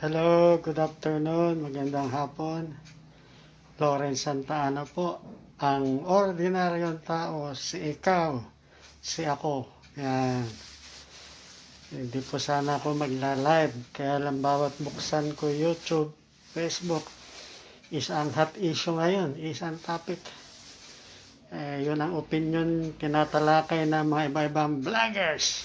Hello, good afternoon, magandang hapon. Lawrence Santa Ana po, ang ordinaryong tao, si ikaw, si ako. Yan. Hindi po sana ako magla-live, kaya lang bawat buksan ko YouTube, Facebook, is ang hot issue ngayon, is ang topic. Yun ang opinion tinatalakay ng mga iba-ibang vloggers.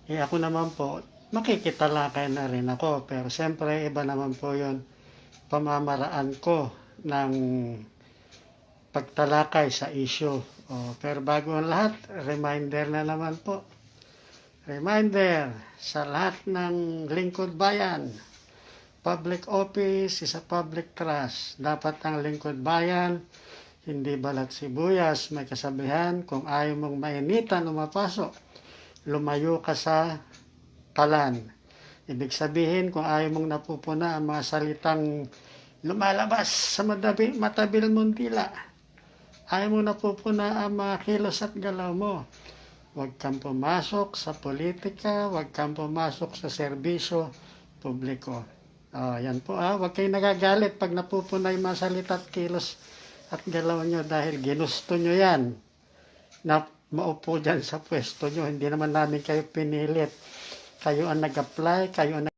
Ako naman po, makikitalakay na rin ako, pero siyempre iba naman po yun pamamaraan ko ng pagtalakay sa issue. Pero bago ang lahat, reminder na naman po. Reminder sa lahat ng lingkod bayan. Public office is a public trust. Dapat ang lingkod bayan, hindi balat sibuyas. May kasabihan, kung ayaw mong mainitan o mapasok, lumayo ka sa kalan. Ibig sabihin, kung ayaw mong napupuna ang mga salitang lumalabas sa matabil mong dila, ayaw mong napupuna ang mga kilos at galaw mo, huwag kang pumasok sa politika, huwag kang pumasok sa serbisyo publiko. Yan po, huwag kayong nagagalit pag napupuna yung mga salita at kilos at galaw nyo dahil ginusto nyo yan na maupo dyan sa pwesto nyo. Hindi naman namin kayo pinilit. Kayo ang nag-apply, kayo ang